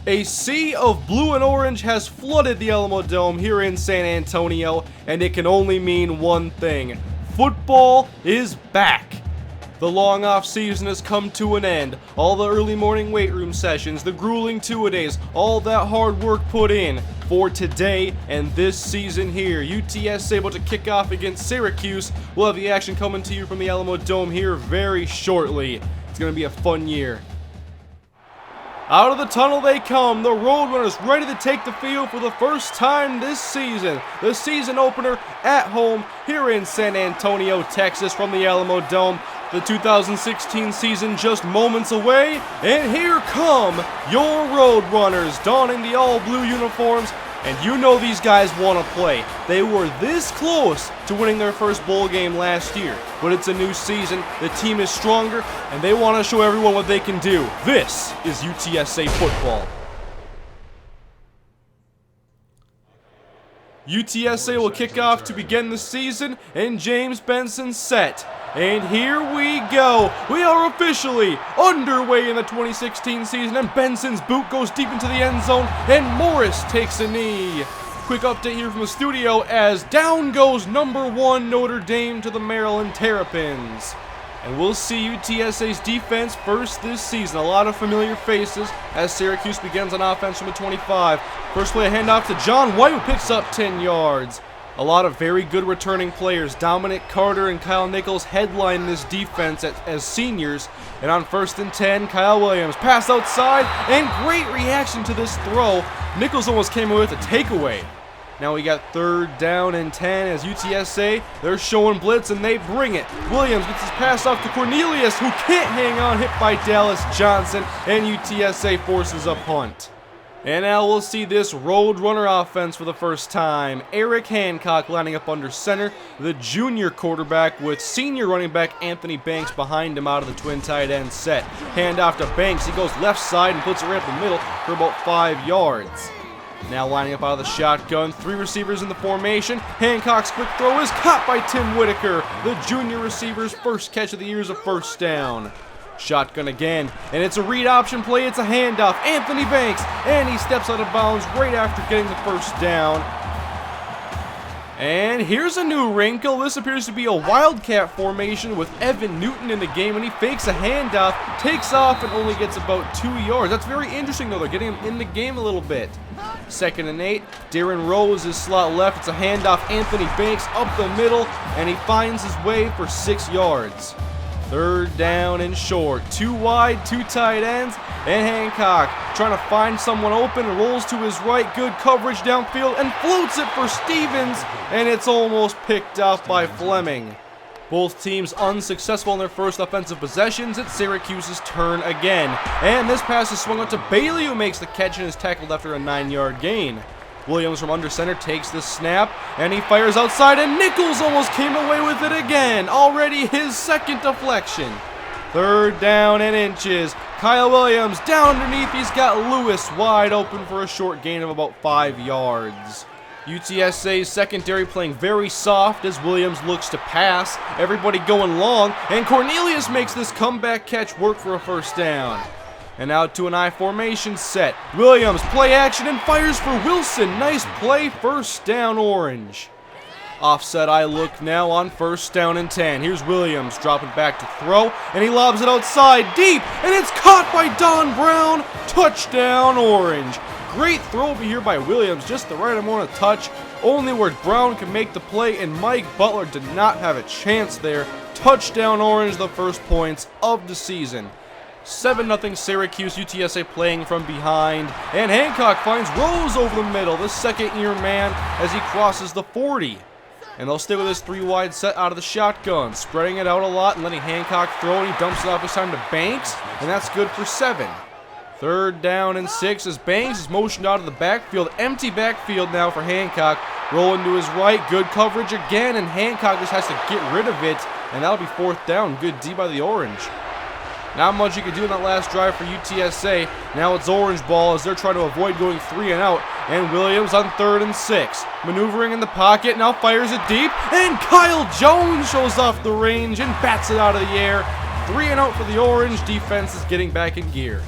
A sea of blue and orange has flooded the Alamo Dome here in San Antonio, and it can only mean one thing. Football is back. The long off season has come to an end. All the early morning weight room sessions, the grueling two-a-days, all that hard work put in for today and this season here. UTSA able to kick off against Syracuse. We'll have the action coming to you from the Alamo Dome here very shortly. It's going to be a fun year. Out of the tunnel they come, the Roadrunners ready to take the field for the first time this season. The season opener at home here in San Antonio, Texas from the Alamo Dome. The 2016 season just moments away, and here come your Roadrunners donning the all-blue uniforms. And you know these guys want to play. They were this close to winning their first bowl game last year. But it's a new season, the team is stronger, and they want to show everyone what they can do. This is UTSA football. UTSA will kick off to begin the season, and James Benson's set. And here we go. We are officially underway in the 2016 season, and Benson's boot goes deep into the end zone, and Morris takes a knee. Quick update here from the studio as down goes number 1 Notre Dame to the Maryland Terrapins. And we'll see UTSA's defense first this season. A lot of familiar faces as Syracuse begins on offense from the 25. First play, a handoff to John White, who picks up 10 yards. A lot of very good returning players. Dominic Carter and Kyle Nichols headline this defense as seniors. And on 1st and 10, Kyle Williams pass outside, and great reaction to this throw. Nichols almost came away with a takeaway. Now we got 3rd down and 10 as UTSA, they're showing blitz and they bring it. Williams gets his pass off to Cornelius, who can't hang on, hit by Dallas Johnson, and UTSA forces a punt. And now we'll see this Roadrunner offense for the first time. Eric Hancock lining up under center, the junior quarterback with senior running back Anthony Banks behind him out of the twin tight end set. Hand off to Banks, he goes left side and puts it right up the middle for about 5 yards. Now lining up out of the shotgun, 3 receivers in the formation. Hancock's quick throw is caught by Tim Whitaker. The junior receiver's first catch of the year is a first down. Shotgun again, and it's a read option play, it's a handoff. Anthony Banks, and he steps out of bounds right after getting the first down. And here's a new wrinkle. This appears to be a wildcat formation with Evan Newton in the game, and he fakes a handoff, takes off, and only gets about 2 yards. That's very interesting, though. They're getting him in the game a little bit. 2nd and 8. Darren Rose is slot left. It's a handoff. Anthony Banks up the middle, and he finds his way for 6 yards. 3rd down and short. 2 wide, 2 tight ends, and Hancock trying to find someone open, rolls to his right, good coverage downfield, and floats it for Stevens, and it's almost picked off by Fleming. Both teams unsuccessful in their first offensive possessions. It's Syracuse's turn again. And this pass is swung out to Bailey, who makes the catch and is tackled after a 9-yard gain. Williams from under center takes the snap, and he fires outside, and Nichols almost came away with it again. Already his 2nd deflection. 3rd down and inches. Kyle Williams down underneath. He's got Lewis wide open for a short gain of about 5 yards. UTSA's secondary playing very soft as Williams looks to pass. Everybody going long, and Cornelius makes this comeback catch work for a first down. And out to an I formation set. Williams, play action, and fires for Wilson. Nice play, first down Orange. Offset I look now on 1st down and 10. Here's Williams dropping back to throw, and he lobs it outside deep, and it's caught by Don Brown. Touchdown Orange. Great throw over here by Williams, just the right amount of touch, only where Brown can make the play, and Mike Butler did not have a chance there. Touchdown Orange, the first points of the season. 7-0 Syracuse, UTSA playing from behind, and Hancock finds Rose over the middle, the 2nd-year man, as he crosses the 40. And they'll stay with this 3 wide set out of the shotgun, spreading it out a lot and letting Hancock throw, and he dumps it off this time to Banks, and that's good for 7. 3rd down and 6 as Banks is motioned out of the backfield. Empty backfield now for Hancock. Rolling to his right, good coverage again, and Hancock just has to get rid of it, and that'll be 4th down. Good D by the Orange. Not much you can do in that last drive for UTSA. Now it's Orange ball as they're trying to avoid going 3 and out. And Williams on 3rd and 6. Maneuvering in the pocket, now fires it deep. And Kyle Jones shows off the range and bats it out of the air. 3 and out for the Orange. Defense is getting back in gear.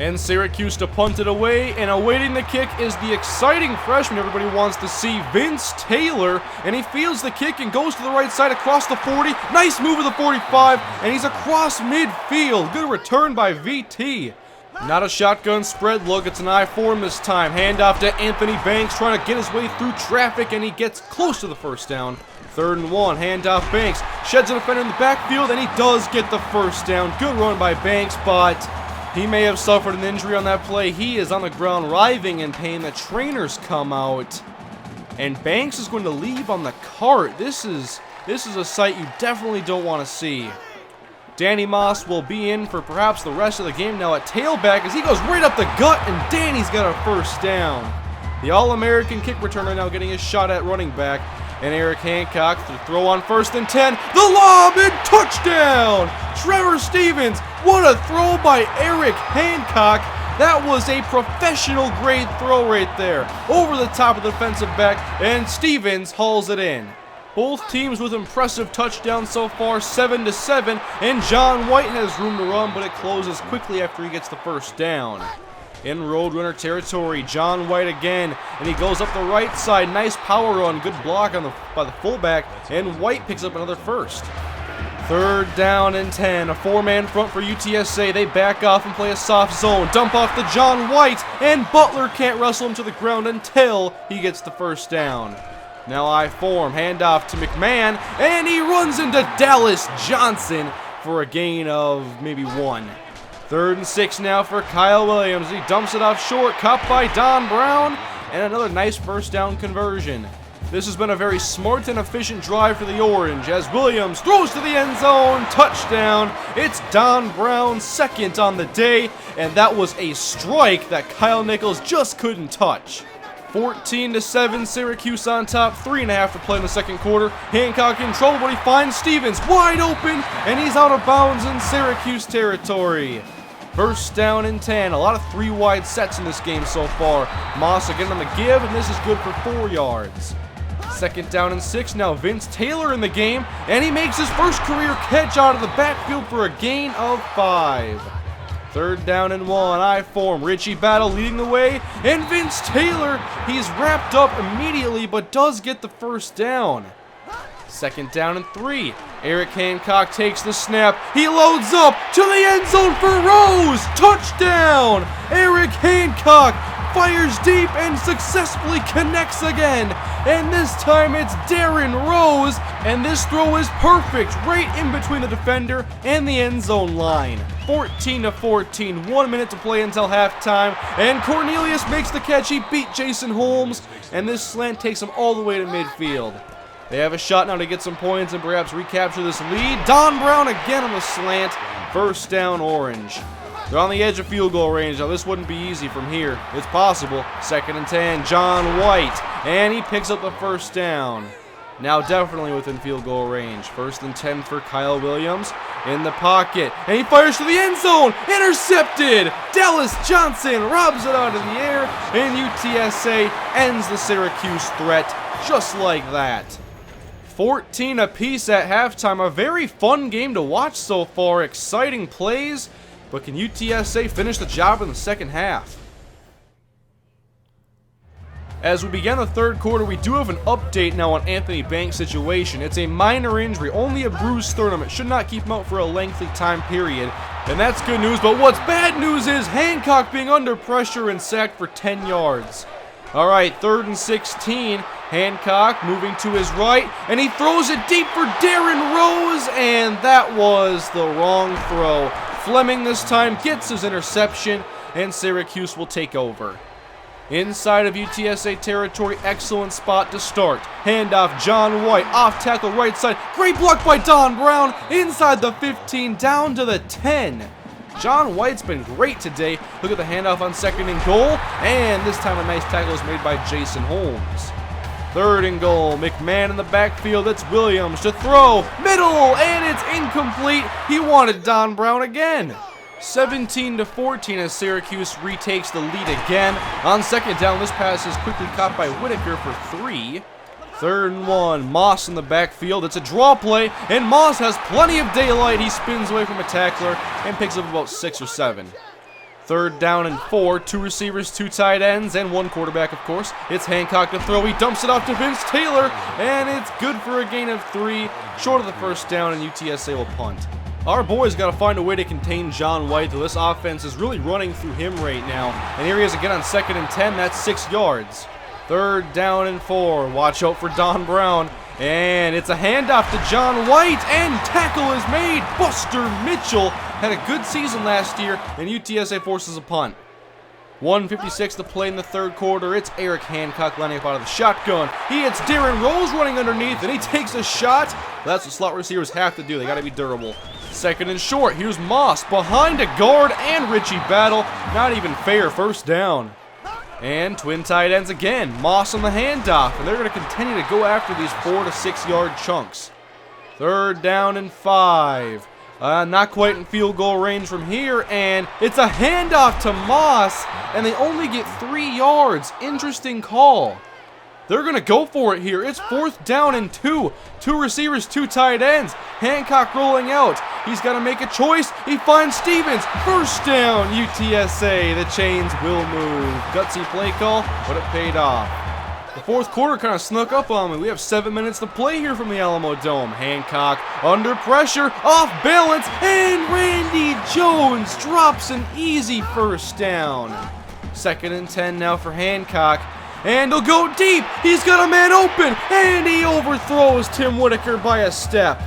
And Syracuse to punt it away, and awaiting the kick is the exciting freshman everybody wants to see, Vince Taylor, and he fields the kick and goes to the right side across the 40. Nice move of the 45, and he's across midfield. Good return by VT. Not a shotgun spread look, it's an I-form this time. Handoff to Anthony Banks, trying to get his way through traffic, and he gets close to the first down. 3rd and 1, handoff Banks, sheds a defender in the backfield, and he does get the first down. Good run by Banks, but he may have suffered an injury on that play. He is on the ground writhing in pain. The trainers come out, and Banks is going to leave on the cart. This is a sight you definitely don't want to see. Danny Moss will be in for perhaps the rest of the game now at tailback as he goes right up the gut, and Danny's got a first down. The All-American kick returner now getting his shot at running back, and Eric Hancock to throw on 1st and 10. The lob and touchdown! Trevor Stevens, what a throw by Eric Hancock. That was a professional grade throw right there. Over the top of the defensive back, and Stevens hauls it in. Both teams with impressive touchdowns so far, 7-7, and John White has room to run, but it closes quickly after he gets the first down. In Roadrunner territory, John White again, and he goes up the right side. Nice power run, good block by the fullback, and White picks up another first. 3rd down and 10, a 4-man front for UTSA. They back off and play a soft zone. Dump off to John White, and Butler can't wrestle him to the ground until he gets the first down. Now I-form, handoff to McMahon, and he runs into Dallas Johnson for a gain of maybe 1. 3rd and 6 now for Kyle Williams. He dumps it off short, caught by Don Brown, and another nice first down conversion. This has been a very smart and efficient drive for the Orange as Williams throws to the end zone, touchdown. It's Don Brown's 2nd on the day, and that was a strike that Kyle Nichols just couldn't touch. 14-7, Syracuse on top, 3.5 to play in the 2nd quarter. Hancock in trouble, but he finds Stevens wide open, and he's out of bounds in Syracuse territory. 1st down and 10. A lot of 3-wide sets in this game so far. Moss again on the give, and this is good for 4 yards. 2nd down and 6. Now Vince Taylor in the game, and he makes his first career catch out of the backfield for a gain of 5. 3rd down and 1, I-form, Richie Battle leading the way, and Vince Taylor, he's wrapped up immediately, but does get the first down. 2nd down and 3, Eric Hancock takes the snap, he loads up to the end zone for Rose, touchdown! Eric Hancock fires deep and successfully connects again, and this time it's Darren Rose, and this throw is perfect, right in between the defender and the end zone line. 14-14, 1 minute to play until halftime, and Cornelius makes the catch. He beat Jason Holmes, and this slant takes him all the way to midfield. They have a shot now to get some points and perhaps recapture this lead. Don Brown again on the slant, 1st down Orange. They're on the edge of field goal range. Now this wouldn't be easy from here. It's possible. 2nd and 10, John White, and he picks up the first down. Now definitely within field goal range. 1st and 10 for Kyle Williams in the pocket, and he fires to the end zone. Intercepted! Dallas Johnson robs it out of the air, and UTSA ends the Syracuse threat just like that. 14 apiece at halftime. A very fun game to watch so far. Exciting plays, but can UTSA finish the job in the 2nd half? As we begin the 3rd quarter, we do have an update now on Anthony Banks' situation. It's a minor injury, only a bruised sternum. It should not keep him out for a lengthy time period, and that's good news. But what's bad news is Hancock being under pressure and sacked for 10 yards. All right, 3rd and 16. Hancock moving to his right, and he throws it deep for Darren Rose, and that was the wrong throw. Fleming this time gets his interception, and Syracuse will take over. Inside of UTSA territory, excellent spot to start. Handoff, John White, off tackle right side. Great block by Don Brown, inside the 15, down to the 10. John White's been great today. Look at the handoff on 2nd and goal, and this time a nice tackle is made by Jason Holmes. 3rd and goal, McMahon in the backfield, it's Williams to throw, middle, and it's incomplete. He wanted Don Brown again. 17-14 as Syracuse retakes the lead again. On 2nd down, this pass is quickly caught by Whitaker for 3. 3rd and 1, Moss in the backfield. It's a draw play, and Moss has plenty of daylight. He spins away from a tackler and picks up about 6 or 7. 3rd down and 4, 2 receivers, 2 tight ends, and 1 quarterback, of course. It's Hancock to throw. He dumps it off to Vince Taylor, and it's good for a gain of 3, short of the 1st down, and UTSA will punt. Our boys got to find a way to contain John White, though this offense is really running through him right now. And here he is again on 2nd and 10, that's 6 yards. 3rd down and 4, watch out for Don Brown. And it's a handoff to John White, and tackle is made. Buster Mitchell had a good season last year, and UTSA forces a punt. 1:56 to play in the 3rd quarter. It's Eric Hancock lining up out of the shotgun. He hits Darren Rose running underneath, and he takes a shot. That's what slot receivers have to do. They got to be durable. 2nd and short. Here's Moss behind a guard and Richie Battle. Not even fair. 1st down. And twin tight ends again. Moss on the handoff, and they're going to continue to go after these 4 to 6 yard chunks. 3rd down and 5. Not quite in field goal range from here, and it's a handoff to Moss, and they only get 3 yards. Interesting call. They're going to go for it here. It's 4th down and 2. 2 receivers, 2 tight ends. Hancock rolling out. He's got to make a choice. He finds Stevens. 1st down, UTSA. The chains will move. Gutsy play call, but it paid off. The 4th quarter kind of snuck up on me. We have 7 minutes to play here from the Alamo Dome. Hancock under pressure, off balance, and Randy Jones drops an easy 1st down. 2nd and 10 now for Hancock. And he'll go deep. He's got a man open, and he overthrows Tim Whitaker by a step.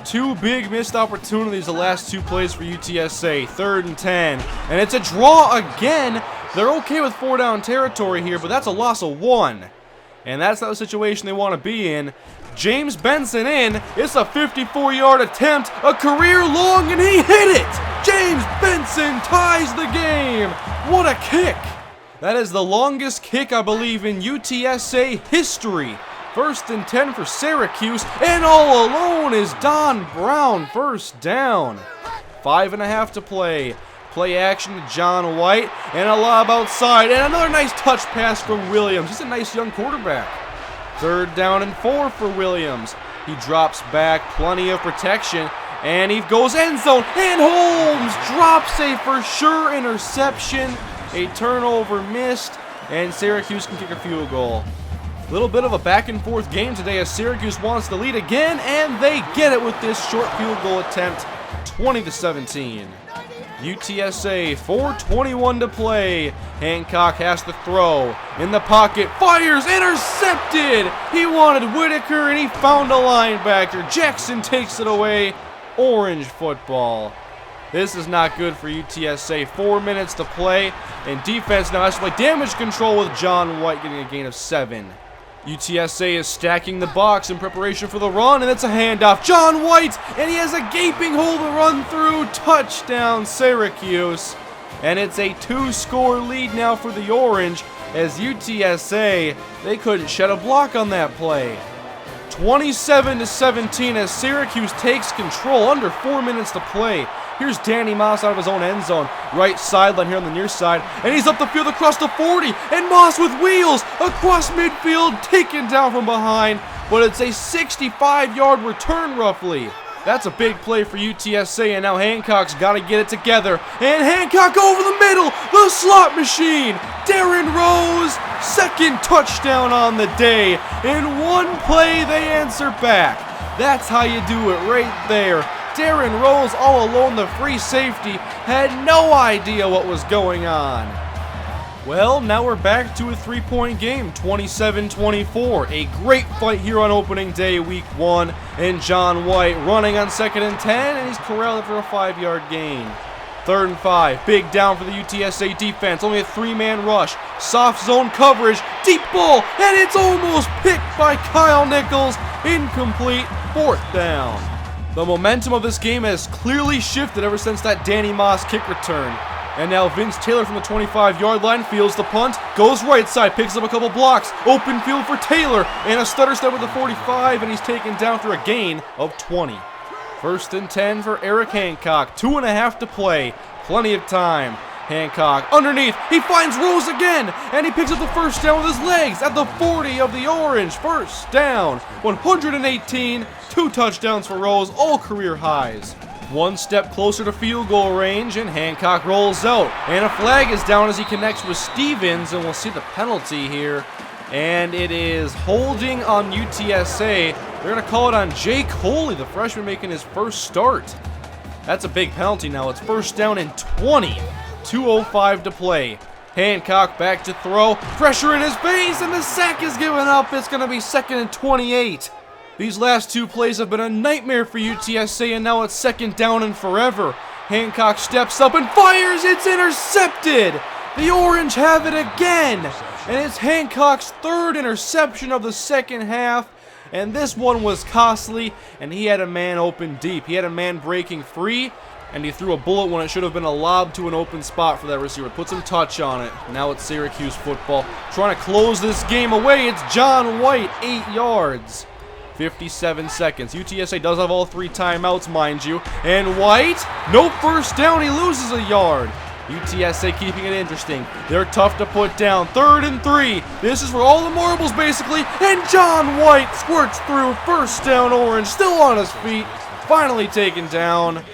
2 big missed opportunities the last 2 plays for UTSA. 3rd and 10, and it's a draw again. They're okay with 4 down territory here, but that's a loss of 1. And that's not the situation they want to be in. James Benson in. It's a 54-yard attempt, a career long, and he hit it. James Benson ties the game. What a kick. That is the longest kick, I believe, in UTSA history. 1st and 10 for Syracuse, and all alone is Don Brown. 1st down. 5.5 to play. Play action to John White, and a lob outside, and another nice touch pass from Williams. He's a nice young quarterback. 3rd down and 4 for Williams. He drops back, plenty of protection, and he goes end zone, and Holmes drops a for sure interception. A turnover missed, and Syracuse can kick a field goal. A little bit of a back and forth game today as Syracuse wants to lead again, and they get it with this short field goal attempt, 20-17. UTSA, 4:21 to play. Hancock has to throw. In the pocket, fires, intercepted! He wanted Whitaker, and he found a linebacker. Jackson takes it away. Orange football. This is not good for UTSA. 4 minutes to play, and defense now has to play damage control with John White getting a gain of 7. UTSA is stacking the box in preparation for the run, and it's a handoff. John White, and he has a gaping hole to run through. Touchdown, Syracuse. And it's a 2-score lead now for the Orange, as UTSA, they couldn't shed a block on that play. 27-17 as Syracuse takes control, under 4 minutes to play. Here's Danny Moss out of his own end zone, right sideline here on the near side, and he's up the field across the 40, and Moss with wheels across midfield, taken down from behind, but it's a 65-yard return roughly. That's a big play for UTSA, and now Hancock's got to get it together, and Hancock over the middle, the slot machine, Darren Rose, 2nd touchdown on the day. In one play, they answer back. That's how you do it right there. Darren Rose all alone, the free safety, had no idea what was going on. Well, now we're back to a 3-point game, 27-24. A great fight here on opening day, week 1. And John White running on 2nd and 10, and he's corralled for a 5-yard gain. 3rd and 5, big down for the UTSA defense, only a 3-man rush. Soft zone coverage, deep ball, and it's almost picked by Kyle Nichols. Incomplete, 4th down. The momentum of this game has clearly shifted ever since that Danny Moss kick return. And now Vince Taylor from the 25-yard line fields the punt, goes right side, picks up a couple blocks, open field for Taylor, and a stutter step with the 45, and he's taken down for a gain of 20. 1st and 10 for Eric Hancock, 2.5 to play, plenty of time. Hancock underneath, he finds Rose again, and he picks up the 1st down with his legs at the 40 of the Orange. 1st down, 118, 2 touchdowns for Rose, all career highs. One step closer to field goal range, and Hancock rolls out. And a flag is down as he connects with Stevens, and we'll see the penalty here. And it is holding on UTSA. They're going to call it on Jake Coley, the freshman making his first start. That's a big penalty now. It's first down and 20. 2:05 to play. Hancock back to throw. Pressure in his face, and the sack is given up. It's going to be 2nd and 28. These last two plays have been a nightmare for UTSA, and now it's 2nd down and forever. Hancock steps up and fires. It's intercepted. The Orange have it again. And it's Hancock's 3rd interception of the second half. And this one was costly, and he had a man open deep. He had a man breaking free, and he threw a bullet when it should have been a lob to an open spot for that receiver. Put some touch on it. Now it's Syracuse football. Trying to close this game away. It's John White, 8 yards. 57 seconds. UTSA does have all 3 timeouts, mind you. And White, no first down. He loses a yard. UTSA keeping it interesting. They're tough to put down. 3rd and 3. This is for all the marbles, basically. And John White squirts through. First down, Orange. Still on his feet. Finally taken down.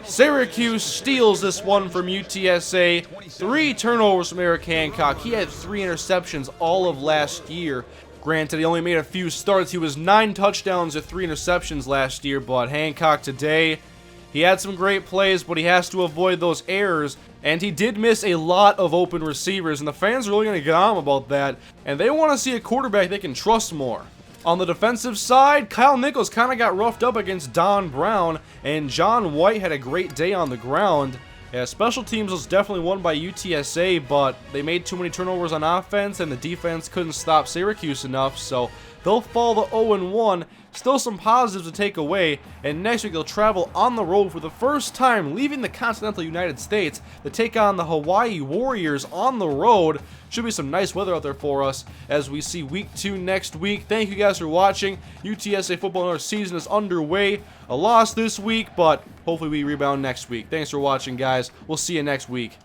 Syracuse steals this one from UTSA. 3 turnovers from Eric Hancock. He had 3 interceptions all of last year. Granted, he only made a few starts. He was 9 touchdowns with 3 interceptions last year, but Hancock today, he had some great plays, but he has to avoid those errors, and he did miss a lot of open receivers, and the fans are really going to get on him about that, and they want to see a quarterback they can trust more. On the defensive side, Kyle Nichols kind of got roughed up against Don Brown, and John White had a great day on the ground. Yeah, special teams was definitely won by UTSA, but they made too many turnovers on offense, and the defense couldn't stop Syracuse enough, so they'll fall to 0-1. Still some positives to take away, and next week they'll travel on the road for the first time, leaving the continental United States to take on the Hawaii Warriors on the road. Should be some nice weather out there for us as we see week 2 next week. Thank you guys for watching. UTSA football in our season is underway. A loss this week, but hopefully we rebound next week. Thanks for watching, guys. We'll see you next week.